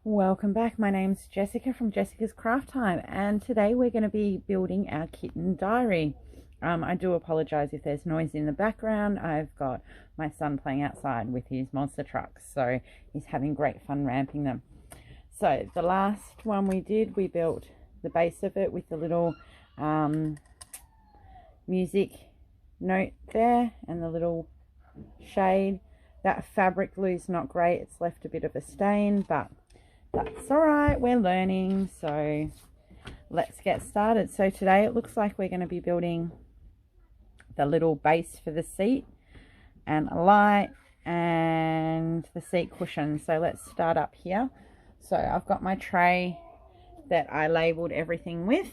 Welcome back. My name's Jessica from Jessica's Craft Time, and today we're going to be building our kitten diary. I do apologize if there's noise in the background. I've got my son playing outside with his monster trucks, so he's having great fun ramping them. So the last one we did, we built the base of it with the little music note there and the little shade. That fabric glue's not great, it's left a bit of a stain, but that's all right, we're learning. So let's get started. So today it looks like we're going to be building the little base for the seat and a light and the seat cushion. So let's start up here. So I've got my tray that I labeled everything with,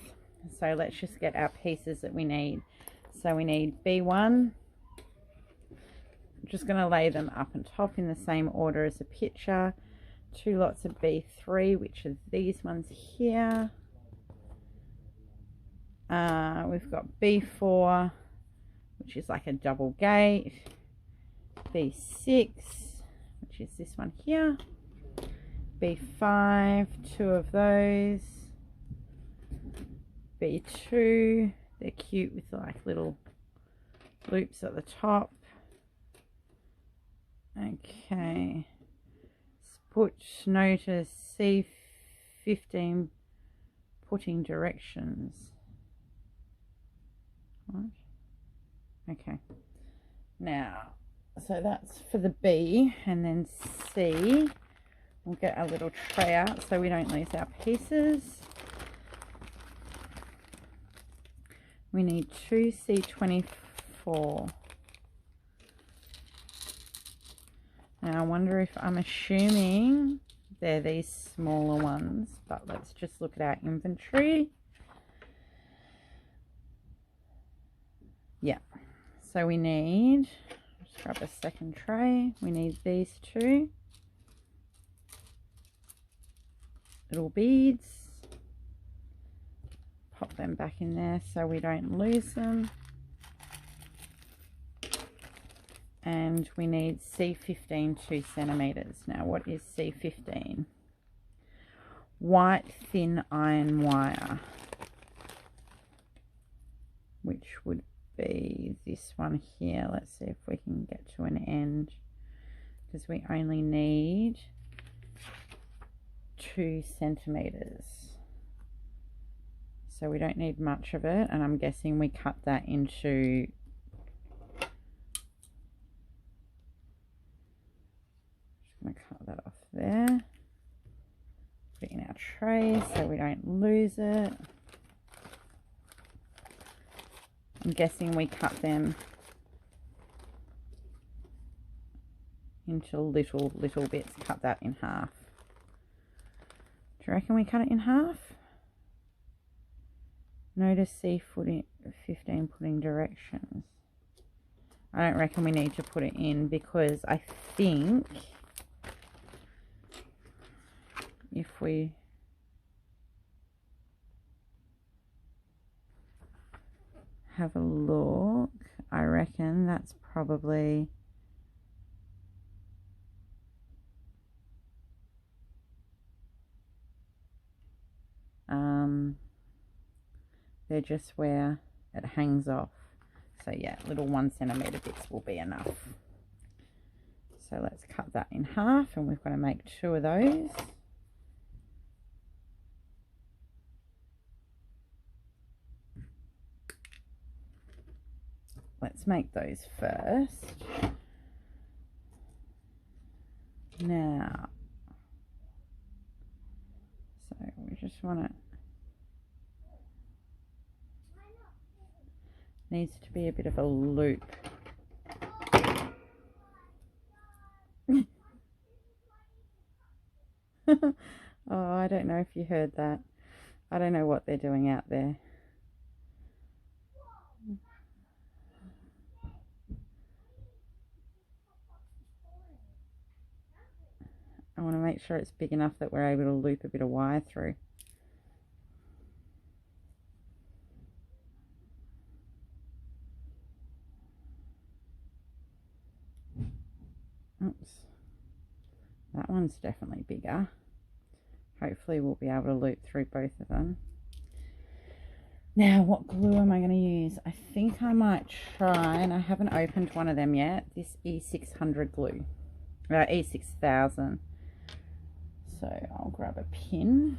so let's just get our pieces that we need. So we need B1. I'm just going to lay them up and top in the same order as the picture. 2 lots of B3, which are these ones here. We've got B4, which is like a double gate. B6, which is this one here. B5, 2 of those. B2, they're cute with like little loops at the top. Okay. Put notice C15 putting directions. What? Okay. Now, so that's for the B, and then C. We'll get our little tray out so we don't lose our pieces. We need 2 C24. Now I wonder if I'm assuming they're these smaller ones, but let's just look at our inventory. Yeah, so we need, let's grab a second tray. We need these 2 little beads. Pop them back in there so we don't lose them. And we need C15 2 centimeters. Now what is C15? White thin iron wire, which would be this one here. Let's see if we can get to an end, because we only need 2 centimeters. So we don't need much of it, and I'm guessing we cut that into cut that off there, put it in our tray so we don't lose it. I'm guessing we cut them into little bits. Cut that in half. Do you reckon we cut it in half? Notice C15 putting directions. I don't reckon we need to put it in, because I think if we have a look, I reckon that's probably they're just where it hangs off. So yeah, little 1 centimeter bits will be enough. So let's cut that in half, and we've got to make 2 of those. Let's make those first. Now, so we just want to, needs to be a bit of a loop. Oh, I don't know if you heard that. I don't know what they're doing out there. I want to make sure it's big enough that we're able to loop a bit of wire through. Oops. That one's definitely bigger. Hopefully we'll be able to loop through both of them. Now, what glue am I going to use? I think I might try, and I haven't opened one of them yet, this E600 glue. E6000. So I'll grab a pin,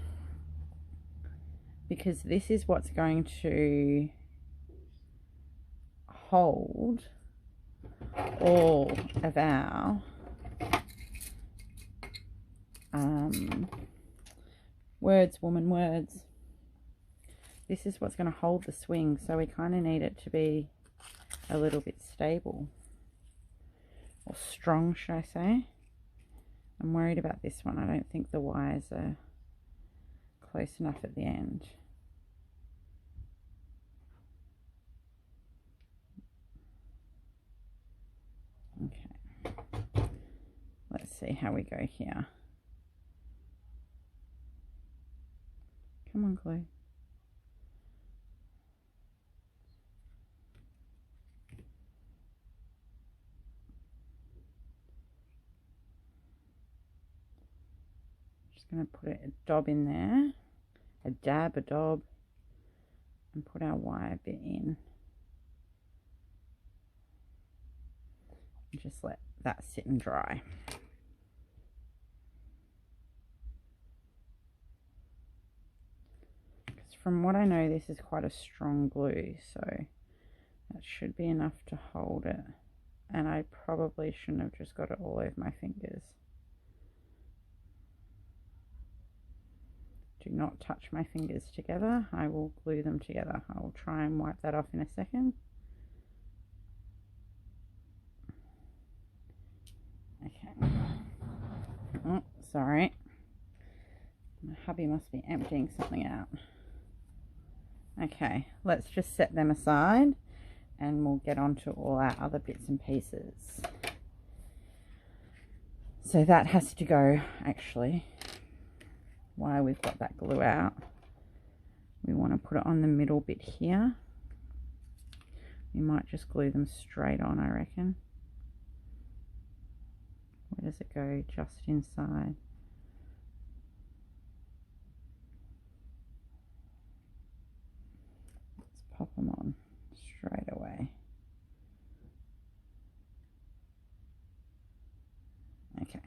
because this is what's going to hold all of our words, woman words. This is what's going to hold the swing, so we kind of need it to be a little bit stable, or strong, should I say. I'm worried about this one. I don't think the wires are close enough at the end. Okay, let's see how we go here. Come on, glue. Just going to put a dab in there, a dab, a dab, and put our wire bit in. And just let that sit and dry. Because from what I know, this is quite a strong glue, so that should be enough to hold it. And I probably shouldn't have just got it all over my fingers. Do not touch my fingers together. I will glue them together. I will try and wipe that off in a second. Okay. Oh, sorry. My hubby must be emptying something out. Okay, let's just set them aside and we'll get on to all our other bits and pieces. So that has to go, actually, while we've got that glue out. We want to put it on the middle bit here. We might just glue them straight on, I reckon. Where does it go? Just inside. Let's pop them on straight away. Okay.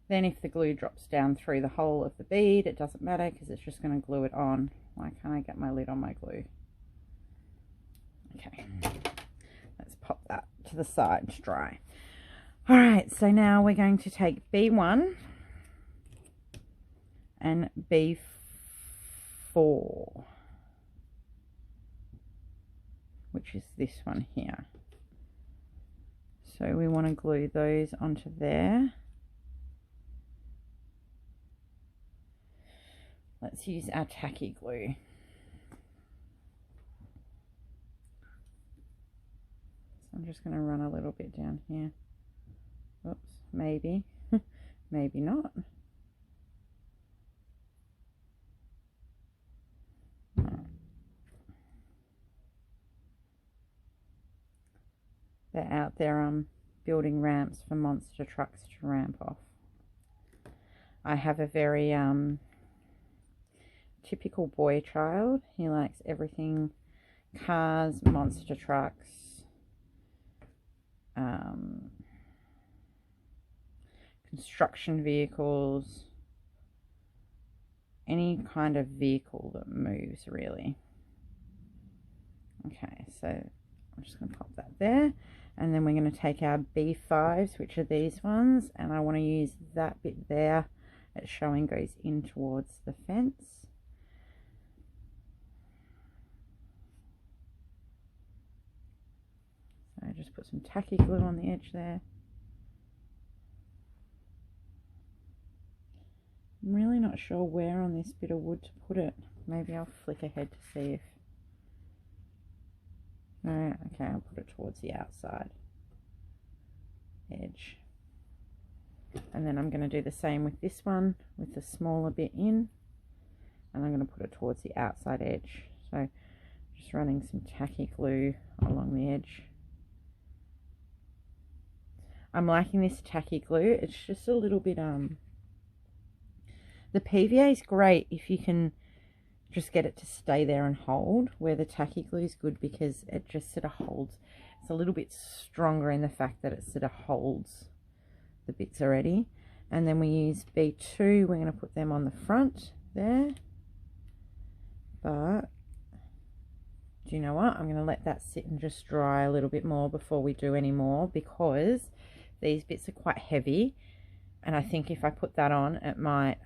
Then if the glue drops down through the hole of the bead, it doesn't matter because it's just going to glue it on. Why can't I get my lid on my glue? Okay. Let's pop that to the side to dry. Alright, so now we're going to take B1 and B4, which is this one here. So we want to glue those onto there. Let's use our tacky glue. So I'm just going to run a little bit down here. Oops, maybe, maybe not. They're out there building ramps for monster trucks to ramp off. I have a very typical boy child. He likes everything cars, monster trucks, construction vehicles, any kind of vehicle that moves, really. Okay, so I'm just going to pop that there, and then we're going to take our B5s, which are these ones, and I want to use that bit there. It's showing goes in towards the fence. So just put some tacky glue on the edge there. I'm really not sure where on this bit of wood to put it. Maybe I'll flick ahead to see if... No, okay, I'll put it towards the outside edge. And then I'm going to do the same with this one, with the smaller bit in. And I'm going to put it towards the outside edge. So just running some tacky glue along the edge. I'm liking this tacky glue. It's just a little bit The PVA is great if you can just get it to stay there and hold, where the tacky glue is good because it just sort of holds. It's a little bit stronger in the fact that it sort of holds the bits already. And then we use B2. We're going to put them on the front there. But do you know what? I'm going to let that sit and just dry a little bit more before we do any more, because these bits are quite heavy. And I think if I put that on, it might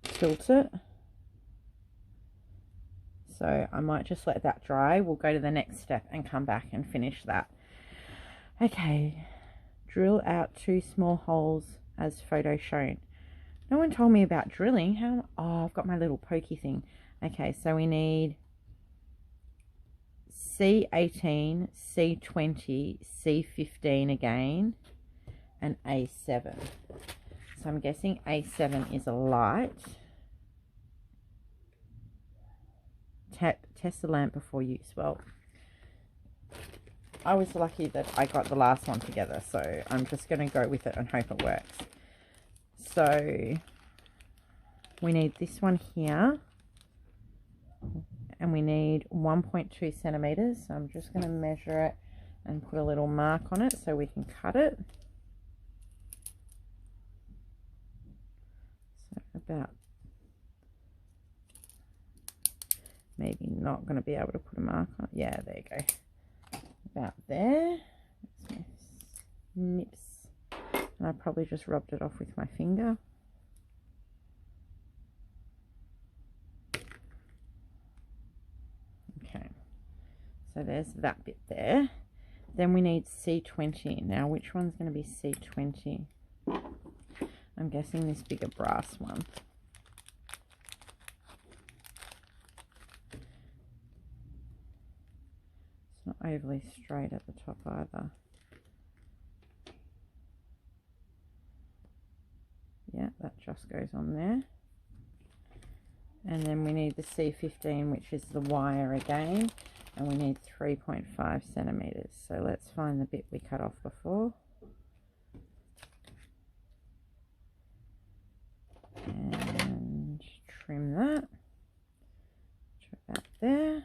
tilt it. So I might just let that dry. We'll go to the next step and come back and finish that. Okay, drill out 2 small holes as photo shown. No one told me about drilling. How? Oh, I've got my little pokey thing. Okay, so we need C18, C20, C15 again, and A7. So I'm guessing A7 is a light. Test the lamp before use. Well, I was lucky that I got the last one together, so I'm just going to go with it and hope it works. So we need this one here, and we need 1.2 centimeters. So I'm just going to measure it and put a little mark on it so we can cut it. So about, maybe not going to be able to put a mark on it. Yeah, there you go. About there. That's my nips. And I probably just rubbed it off with my finger. Okay. So there's that bit there. Then we need C20. Now, which one's going to be C20? I'm guessing this bigger brass one. It's not overly straight at the top either. Yeah, that just goes on there. And then we need the C15, which is the wire again, and we need 3.5 centimeters. So let's find the bit we cut off before. And trim that. About there.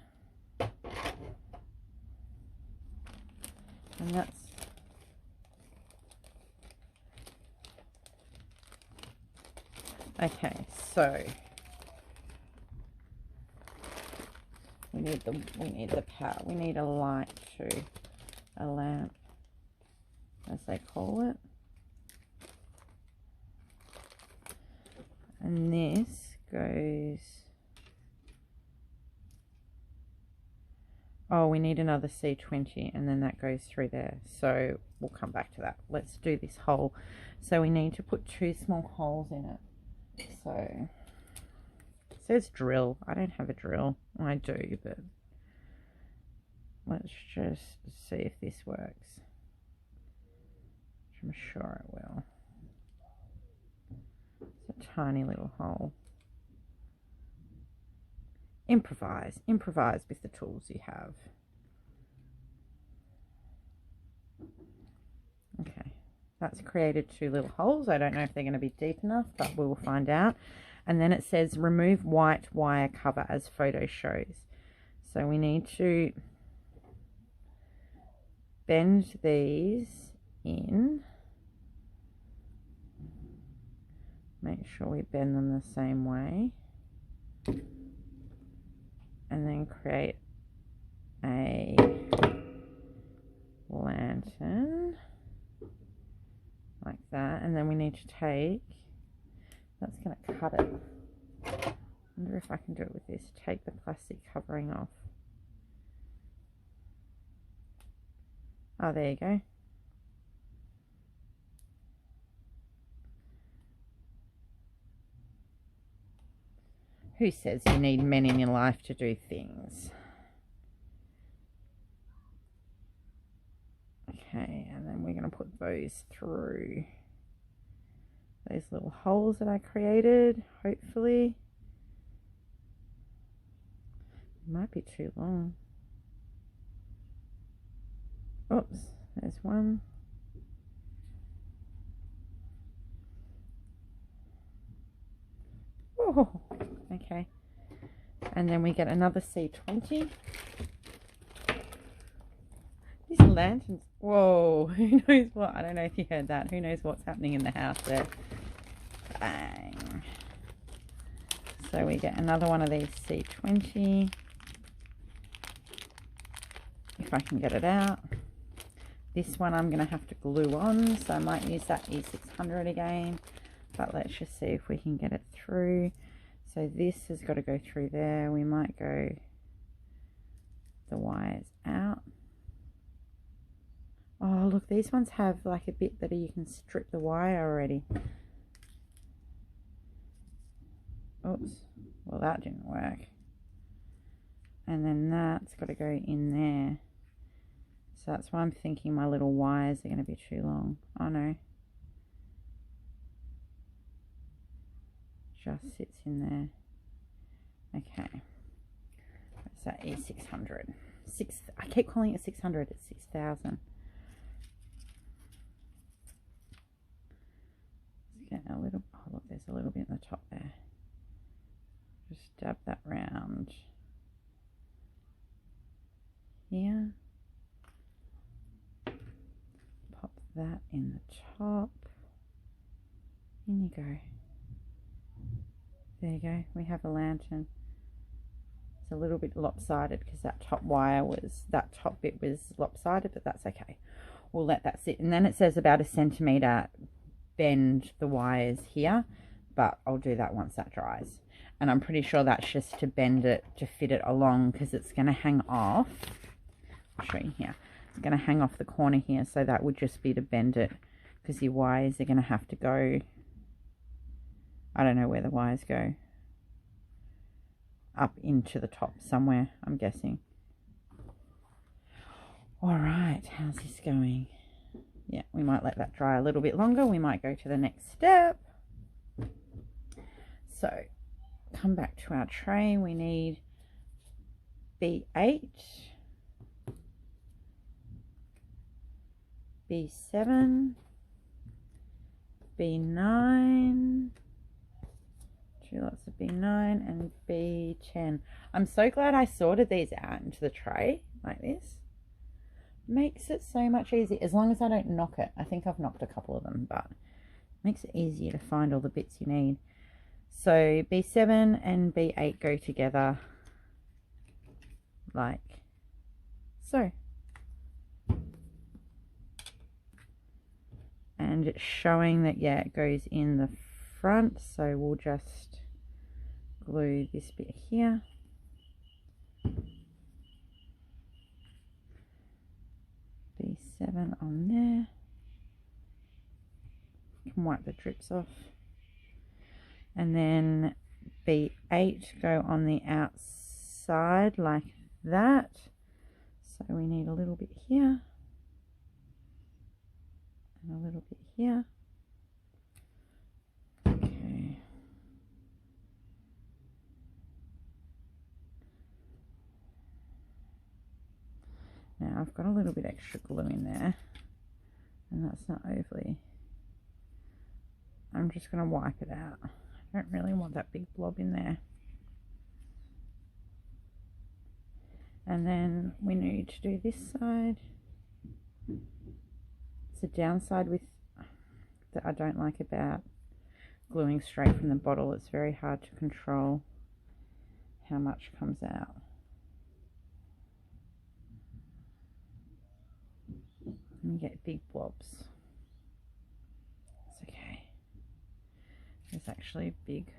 And that's okay. So we need the power. We need a light too, a lamp, as they call it. And this goes. Oh, we need another C20, and then that goes through there. So we'll come back to that. Let's do this hole. So we need to put 2 small holes in it. So it says drill. I don't have a drill. I do, but let's just see if this works. I'm sure it will. It's a tiny little hole. Improvise with the tools you have. Okay, that's created 2 little holes. I don't know if they're going to be deep enough, but we will find out. And then it says remove white wire cover as photo shows. So we need to bend these in. Make sure we bend them the same way. And then create a lantern like that. And then we need to take, that's going to cut it. I wonder if I can do it with this. Take the plastic covering off. Oh, there you go. Who says you need men in your life to do things? Okay, and then we're going to put those through those little holes that I created, hopefully. It might be too long. Oops, there's one. Oh, okay. And then we get another C20. These lanterns, whoa, who knows what? I don't know if you heard that. Who knows what's happening in the house there. Bang. So we get another one of these C20. If I can get it out. This one I'm going to have to glue on, so I might use that E600 again. But let's just see if we can get it through. So this has got to go through there. We might go the wires out. Oh, look, these ones have like a bit that you can strip the wire already. Oops, well that didn't work. And then that's got to go in there. So that's why I'm thinking my little wires are going to be too long. Oh no. Just sits in there. Okay. What's that? E600. I keep calling it 600. It's 6,000. Let's get a little. Oh look, there's a little bit in the top there. Just dab that round. Here. Pop that in the top. In you go. There you go. We have a lantern. It's a little bit lopsided because that top bit was lopsided, but that's okay. We'll let that sit. And then it says about 1 centimeter bend the wires here, but I'll do that once that dries. And I'm pretty sure that's just to bend it, to fit it along, because it's going to hang off. I'll show you here. It's going to hang off the corner here, so that would just be to bend it, because your wires are going to have to go. I don't know where the wires go. Up into the top somewhere, I'm guessing. All right, how's this going? Yeah, we might let that dry a little bit longer. We might go to the next step. So, come back to our tray. We need B8, B7, B9, two lots of B9 and B10. I'm so glad I sorted these out into the tray like this. Makes it so much easier, as long as I don't knock it. I think I've knocked a couple of them, but makes it easier to find all the bits you need. So B7 and B8 go together like so. And it's showing that, yeah, it goes in the front, so we'll just glue this bit here. B7 on there. You can wipe the drips off. And then B8 go on the outside like that. So we need a little bit here. And a little bit here. Okay. Now I've got a little bit extra glue in there, and that's not overly. I'm just going to wipe it out. I don't really want that big blob in there. And then we need to do this side. It's a downside with that I don't like about gluing straight from the bottle. It's very hard to control how much comes out. And you get big blobs. It's okay. There's actually big.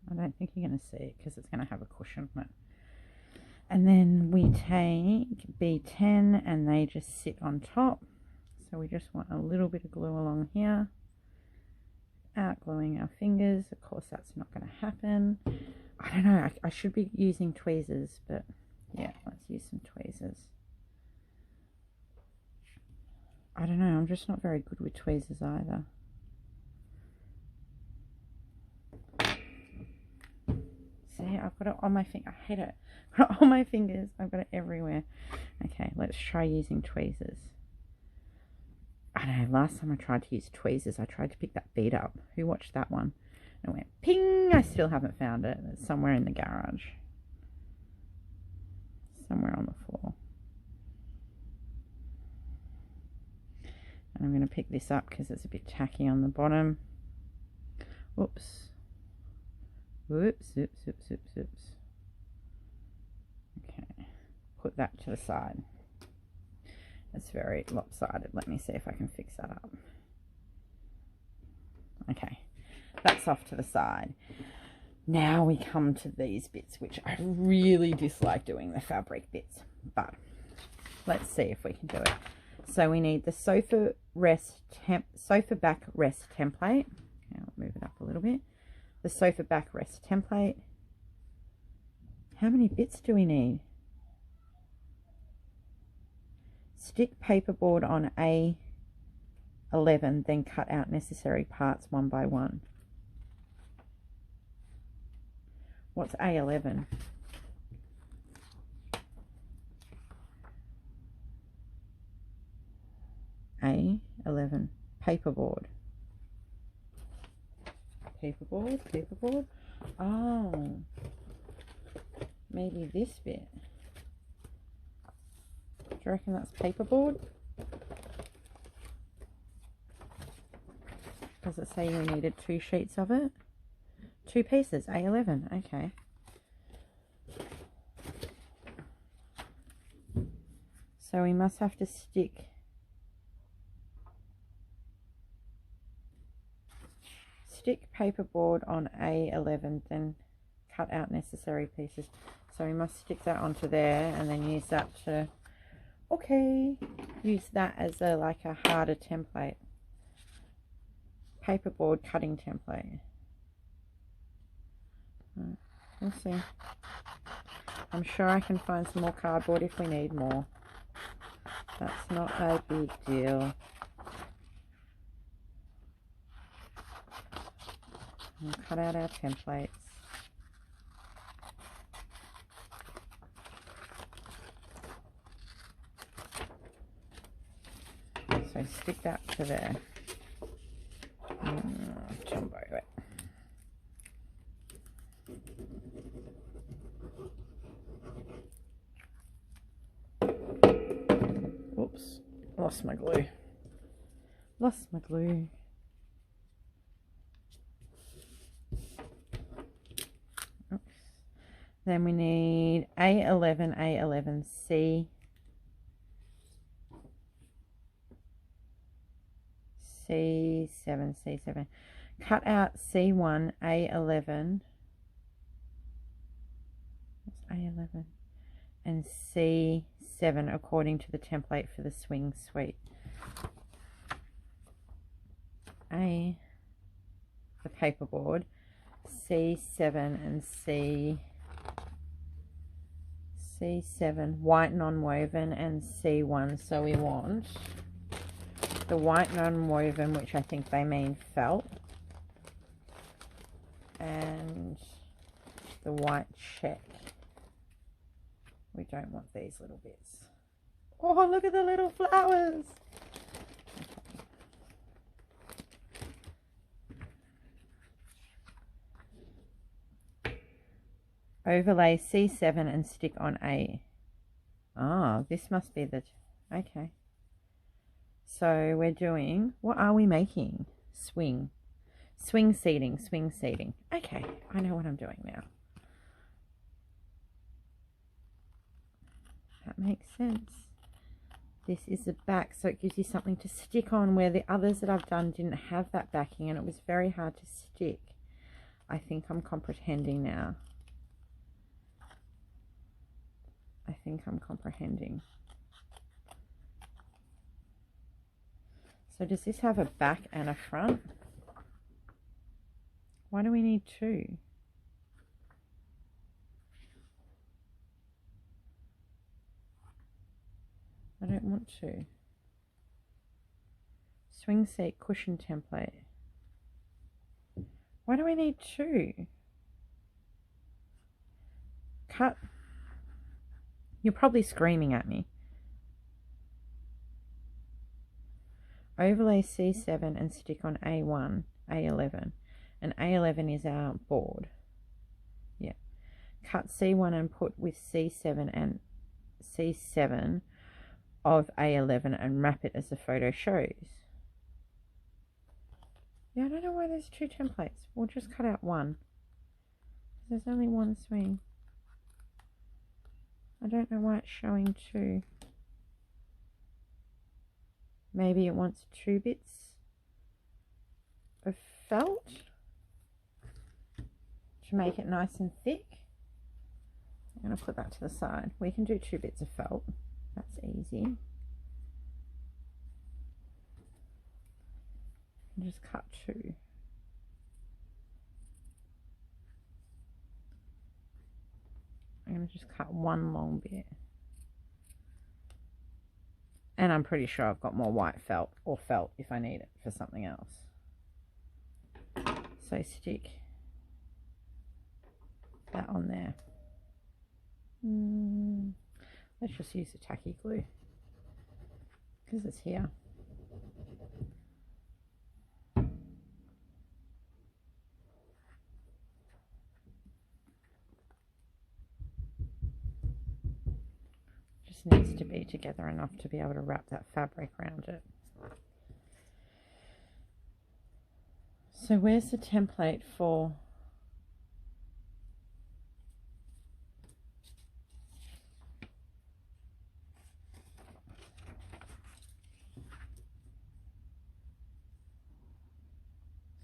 I don't think you're going to see it because it's going to have a cushion on it. And then we take B10 and they just sit on top. So we just want a little bit of glue along here. Out gluing our fingers. Of course, that's not going to happen. I don't know. I should be using tweezers, but yeah, let's use some tweezers. I don't know. I'm just not very good with tweezers either. See, I've got it on my finger. I hate it. I've got it on my fingers. I've got it everywhere. Okay, let's try using tweezers. I don't know, last time I tried to use tweezers, I tried to pick that bead up. Who watched that one? And it went ping. I still haven't found it. It's somewhere in the garage. Somewhere on the floor. And I'm going to pick this up because it's a bit tacky on the bottom. Whoops. Whoops, oops, oops, oops, oops. Okay. Put that to the side. It's very lopsided. Let me see if I can fix that up. Okay. That's off to the side. Now we come to these bits, which I really dislike doing, the fabric bits. But let's see if we can do it. So we need the sofa back rest template. Okay, I'll move it up a little bit. The sofa back rest template. How many bits do we need? Stick paperboard on A11, then cut out necessary parts one by one. What's A11? A11, paperboard. Paperboard. Oh, maybe this bit. Do you reckon that's paperboard? Does it say you needed 2 sheets of it? 2 pieces, A11, okay. So we must have to stick paperboard on A11, then cut out necessary pieces. So we must stick that onto there and then use that to, okay, use that as a like a harder template. Paperboard cutting template. We'll see. I'm sure I can find some more cardboard if we need more. That's not a big deal. We'll cut out our templates. So stick that to there. Jumbo it. Oops, lost my glue. Lost my glue. Oops. Then we need A11, A11C. C7. Cut out C1, A11. What's A11? And C7 according to the template for the swing suite. A, the paperboard, C7 and C7 white non-woven, and C1. So we want the white non-woven, which I think they mean felt, and the white check. We don't want these little bits. Oh, look at the little flowers. Okay. Overlay C7 and stick on A. Oh, this must be the, okay. So we're doing, what are we making? Swing seating. Okay, I know what I'm doing now. That makes sense. This is the back, so it gives you something to stick on, where the others that I've done didn't have that backing and it was very hard to stick. I think I'm comprehending now. I think I'm comprehending. So does this have a back and a front? Why do we need 2? I don't want to. Swing seat cushion template. Why do we need 2? Cut. You're probably screaming at me. overlay C7 and stick on A1, A11. And A11 is our board. Yeah. Cut C1 and put with C7 and C7 of A11 and wrap it as the photo shows. Yeah, I don't know why there's two templates. We'll just cut out one. There's only one swing. I don't know why it's showing two. Maybe it wants 2 bits of felt to make it nice and thick. I'm going to put that to the side. We can do 2 bits of felt. That's easy. And just cut 2. I'm going to just cut 1 long bit. And I'm pretty sure I've got more white felt or felt if I need it for something else. So stick that on there. Let's just use the tacky glue because it's here. Needs to be together enough to be able to wrap that fabric around it. So where's the template for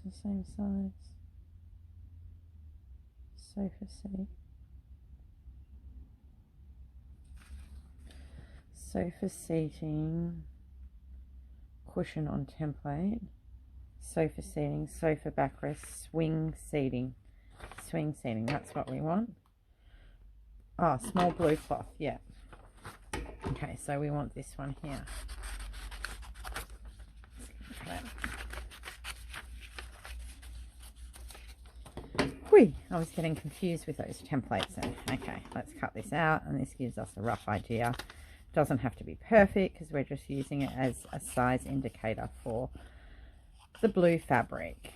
the same size sofa seat? Sofa seating, cushion on template, sofa seating, sofa backrest, swing seating, that's what we want. Oh, small blue cloth, yeah. Okay, so we want this one here. Whee! I was getting confused with those templates then. Okay, let's cut this out, and this gives us a rough idea. Doesn't have to be perfect because we're just using it as a size indicator for the blue fabric.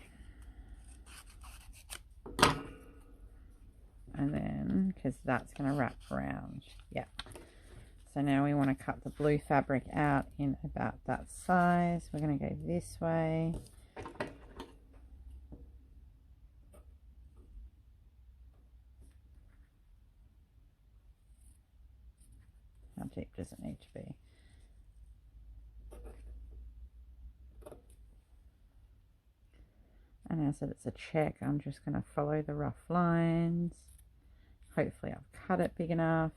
And then, because that's going to wrap around. Yeah. So now we want to cut the blue fabric out in about that size. We're going to go this way. How deep does it need to be? And as it's a check, I'm just going to follow the rough lines. Hopefully I've cut it big enough.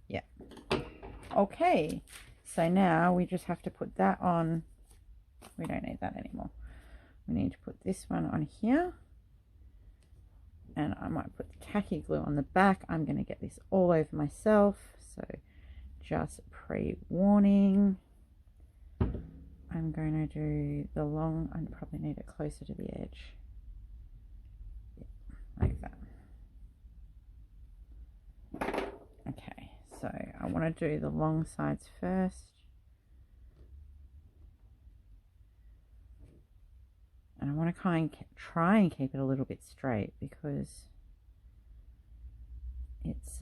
Yeah. Okay. So now we just have to put that on. We don't need that anymore. We need to put this one on here. And I might put the tacky glue on the back. I'm going to get this all over myself. So just pre-warning. I'm going to do the long, I probably need it closer to the edge. Yeah, like that. Okay, so I want to do the long sides first. And I want to try and keep it a little bit straight because it's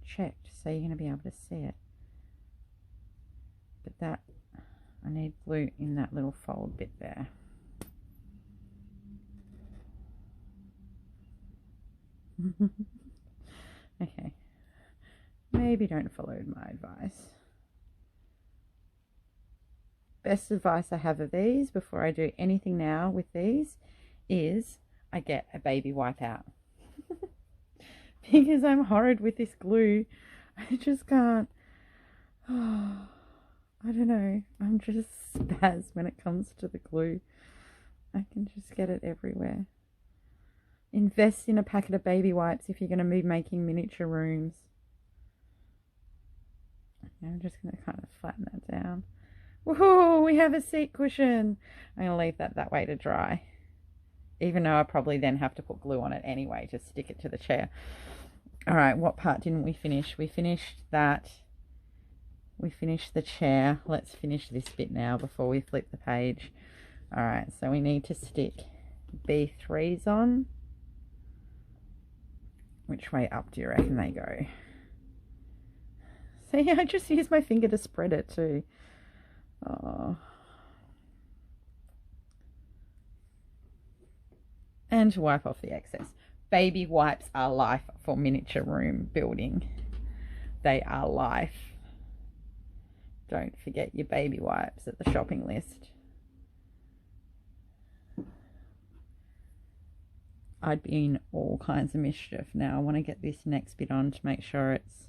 checked, so you're going to be able to see it. But that, I need glue in that little fold bit there. Okay, maybe don't follow my advice. Best advice I have of these before I do anything now with these is I get a baby wipe out. Because I'm horrid with this glue. I just can't. Oh, I don't know. I'm just spaz when it comes to the glue. I can just get it everywhere. Invest in a packet of baby wipes if you're going to be making miniature rooms. Okay, I'm just going to kind of flatten that down. Woohoo! We have a seat cushion. I'm going to leave that way to dry. Even though I probably then have to put glue on it anyway to stick it to the chair. Alright, what part didn't we finish? We finished that we finished the chair. Let's finish this bit now before we flip the page. All right, so we need to stick B3s on. Which way up do you reckon they go? See, I just use my finger to spread it too. Oh. And to wipe off the excess. Baby wipes are life for miniature room building. They are life. Don't forget your baby wipes at the shopping list. I'd be in all kinds of mischief. Now I want to get this next bit on to make sure it's...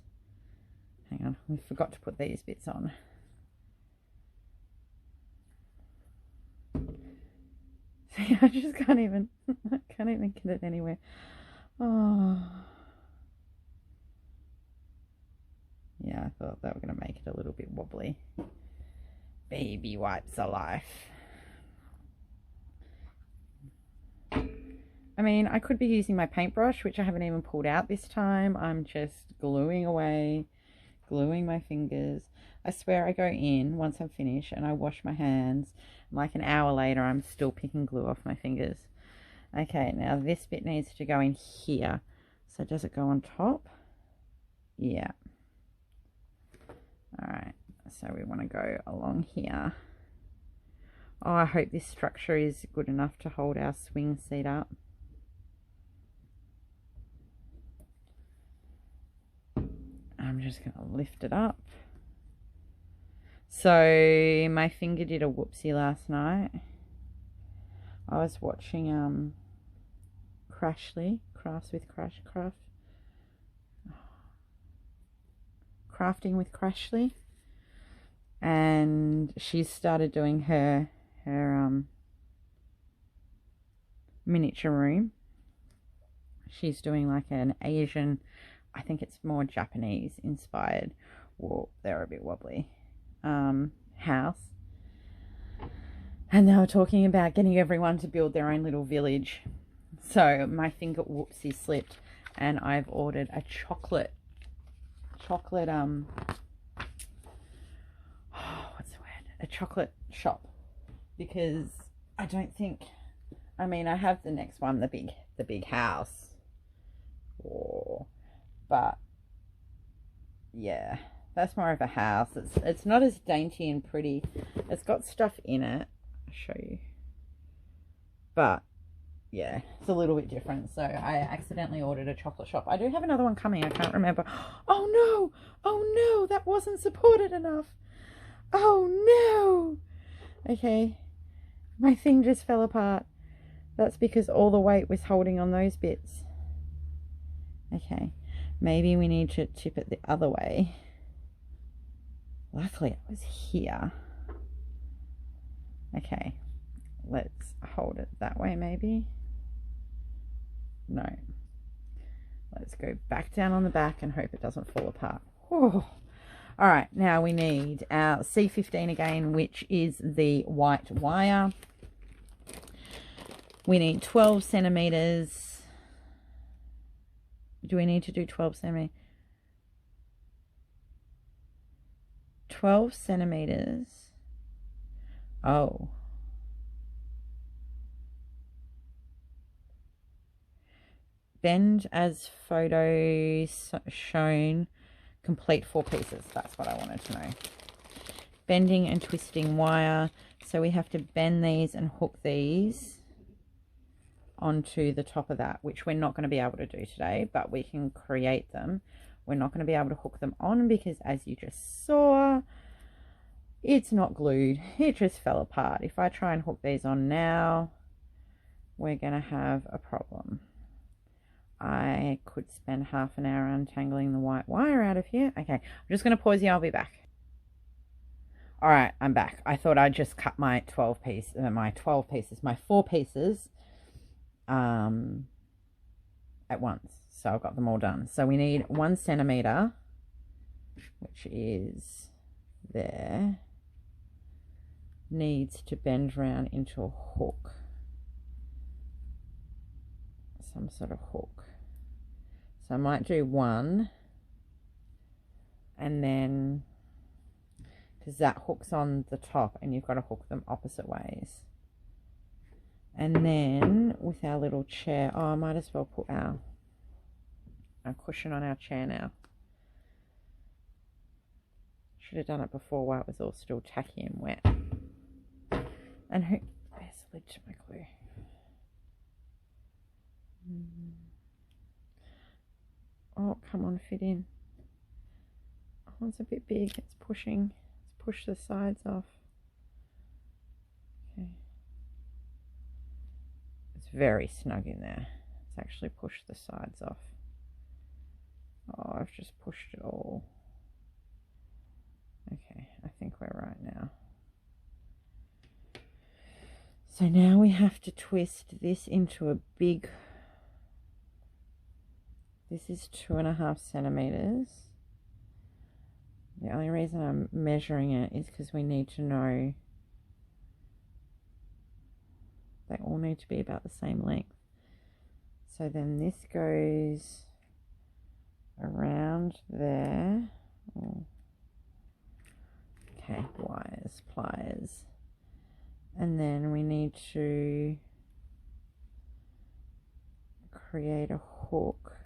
Hang on, we forgot to put these bits on. See, I just can't even get it anywhere. Oh. Yeah, I thought they were going to make it a little bit wobbly. Baby wipes are life. I mean, I could be using my paintbrush, which I haven't even pulled out this time. I'm just gluing away, gluing my fingers. I swear I go in once I'm finished and I wash my hands. Like an hour later, I'm still picking glue off my fingers. Okay, now this bit needs to go in here. So does it go on top? Yeah. All right, so we want to go along here. Oh, I hope this structure is good enough to hold our swing seat up. I'm just going to lift it up. So my finger did a whoopsie last night. I was watching Crafting with Crashly, and she started doing her miniature room. She's doing like an Asian, I think it's more Japanese inspired. Whoa, they're a bit wobbly. House. And they were talking about getting everyone to build their own little village. So my finger whoopsie slipped and I've ordered a chocolate what's the word? A chocolate shop, because I don't think, I mean, I have the next one, the big house. Oh, but yeah, that's more of a house. It's not as dainty and pretty. It's got stuff in it. I'll show you. But yeah, it's a little bit different. So I accidentally ordered a chocolate shop. I do have another one coming. I can't remember. Oh no! Oh no! That wasn't supported enough. Oh no! Okay, my thing just fell apart. That's because all the weight was holding on those bits. Okay, maybe we need to tip it the other way. Luckily, it was here. Okay, let's hold it that way maybe. No. Let's go back down on the back and hope it doesn't fall apart. Whew. All right, now we need our C15 again, which is the white wire. We need 12 centimeters. Do we need to do 12 centimeters? 12 centimeters. Oh. Bend as photo shown. Complete 4 pieces. That's what I wanted to know. Bending and twisting wire. So we have to bend these and hook these onto the top of that, which we're not going to be able to do today, but we can create them. We're not going to be able to hook them on because, as you just saw, it's not glued. It just fell apart. If I try and hook these on now, we're going to have a problem. I could spend half an hour untangling the white wire out of here. Okay, I'm just going to pause here. I'll be back. All right, I'm back. I thought I'd just cut my 4 pieces at once. So I've got them all done. So we need 1 centimeter, which is there, needs to bend around into a hook, some sort of hook. So I might do 1 and then because that hooks on the top and you've got to hook them opposite ways. And then with our little chair, oh, I might as well put our cushion on our chair now. Should have done it before while it was all still tacky and wet. And who, there's the lid to my glue. Oh, come on, fit in. Oh, it's a bit big. It's pushing. Let's push the sides off. Okay. It's very snug in there. Let's actually push the sides off. Oh, I've just pushed it all. Okay, I think we're right now. So now we have to twist this into a big, this is 2.5 centimeters. The only reason I'm measuring it is because we need to know they all need to be about the same length. So then this goes around there. Oh. Okay, wires, pliers. And then we need to create a hook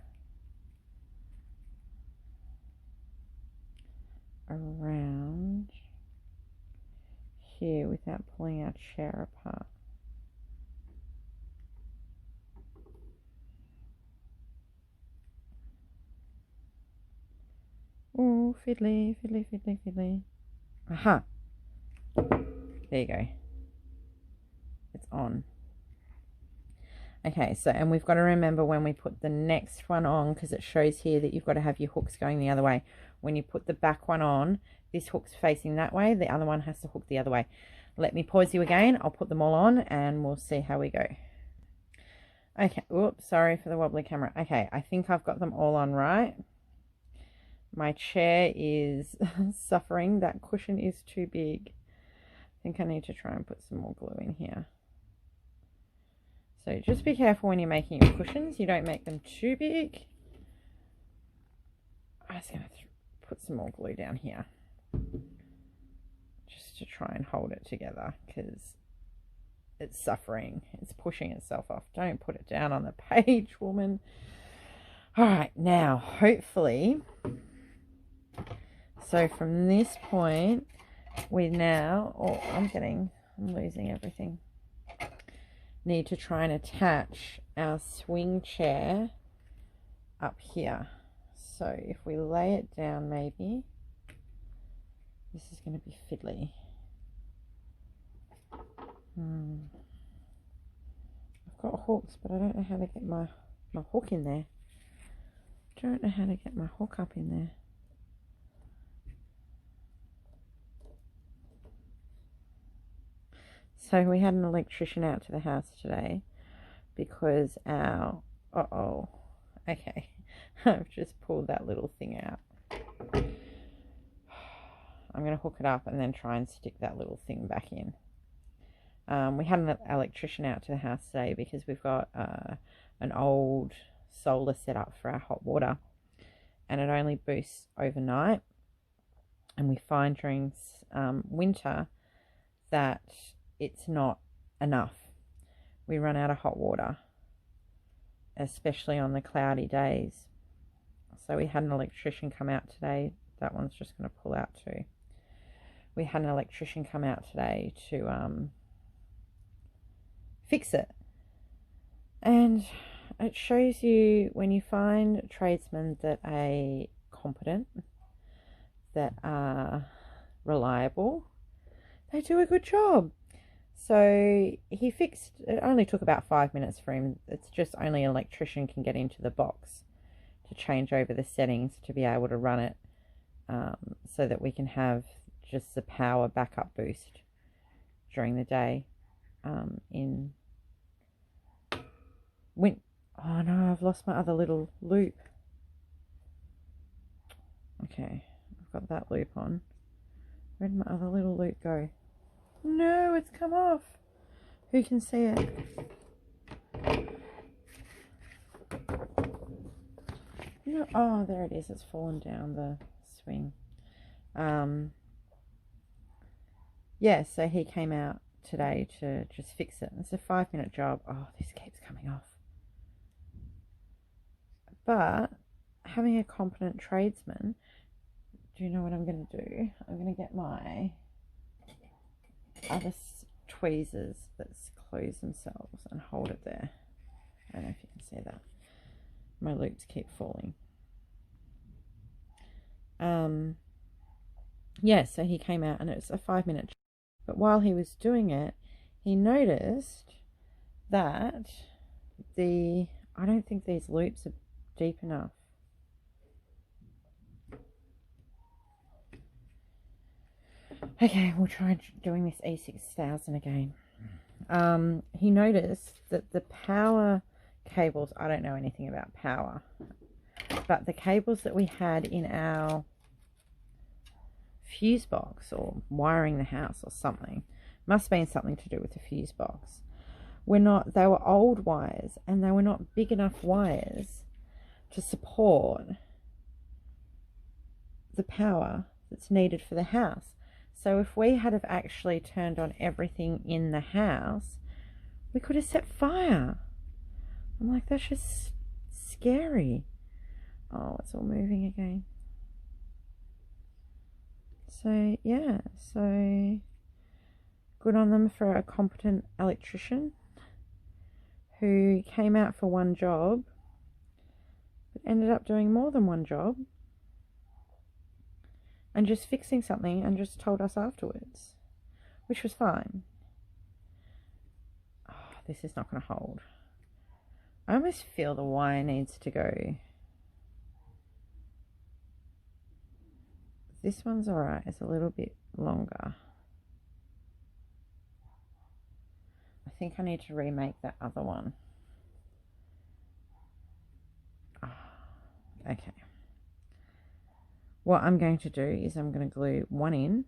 around here without pulling our chair apart. Oh, fiddly, fiddly, fiddly, fiddly. Aha! There you go. It's on. Okay, so, and we've got to remember when we put the next one on, because it shows here that you've got to have your hooks going the other way. When you put the back one on, this hook's facing that way, the other one has to hook the other way. Let me pause you again. I'll put them all on and we'll see how we go. Okay, oops, sorry for the wobbly camera. Okay, I think I've got them all on right. My chair is suffering. That cushion is too big. I think I need to try and put some more glue in here. So just be careful when you're making your cushions. You don't make them too big. I'm just going to put some more glue down here. Just to try and hold it together because it's suffering. It's pushing itself off. Don't put it down on the page, woman. All right, now hopefully... So from this point, we now, oh, I'm losing everything. Need to try and attach our swing chair up here. So if we lay it down, maybe, this is going to be fiddly. I've got hooks, but I don't know how to get my hook in there. Don't know how to get my hook up in there. So we had an electrician out to the house today because our, okay, I've just pulled that little thing out. I'm going to hook it up and then try and stick that little thing back in. We had an electrician out to the house today because we've got an old solar set up for our hot water and it only boosts overnight, and we find during winter that it's not enough. We run out of hot water, especially on the cloudy days. So we had an electrician come out today. That one's just going to pull out too. We had an electrician come out today to fix it. And it shows you when you find tradesmen that are competent, that are reliable, they do a good job. So he fixed, it only took about 5 minutes for him. It's just only an electrician can get into the box to change over the settings to be able to run it so that we can have just the power backup boost during the day. Oh no, I've lost my other little loop. Okay, I've got that loop on. Where did my other little loop go? No, it's come off. Who can see it? No, oh, there it is. It's fallen down the swing. yeah, so he came out today to just fix it. It's a 5-minute job. Oh, this keeps coming off. But having a competent tradesman, do you know what I'm going to do? I'm going to get my other tweezers that close themselves and hold it there. I don't know if you can see that. My loops keep falling. Yeah, so he came out and it's a 5-minute job. But while he was doing it, he noticed that I don't think these loops are deep enough. Okay, we'll try doing this E6000 again. He noticed that the power cables, I don't know anything about power, but the cables that we had in our fuse box or wiring the house or something, must have been something to do with the fuse box, they were old wires and they were not big enough wires to support the power that's needed for the house. So if we had have actually turned on everything in the house, we could have set fire. I'm like, that's just scary. Oh, it's all moving again. So yeah, so good on them for a competent electrician who came out for one job but ended up doing more than one job and just fixing something and just told us afterwards, which was fine. Oh, this is not going to hold. I almost feel the wire needs to go. This one's alright, it's a little bit longer. I think I need to remake that other one. Oh, okay. What I'm going to do is I'm going to glue one in,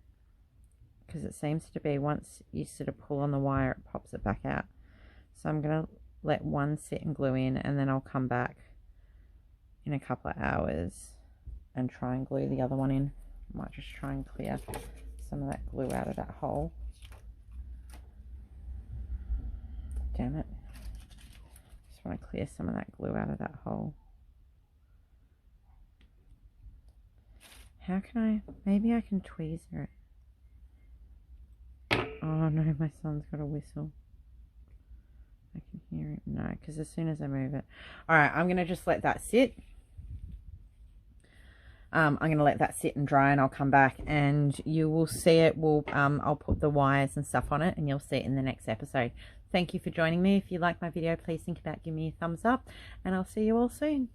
because it seems to be once you sort of pull on the wire, it pops it back out. So I'm going to let one sit and glue in, and then I'll come back in a couple of hours and try and glue the other one in. I might just try and clear some of that glue out of that hole. Damn it. Just want to clear some of that glue out of that hole. How can I, maybe I can tweezer it. Oh no, my son's got a whistle. I can hear it. No, because as soon as I move it. Alright, I'm going to just let that sit. I'm going to let that sit and dry, and I'll come back and you will see it. I'll put the wires and stuff on it and you'll see it in the next episode. Thank you for joining me. If you like my video, please think about giving me a thumbs up, and I'll see you all soon.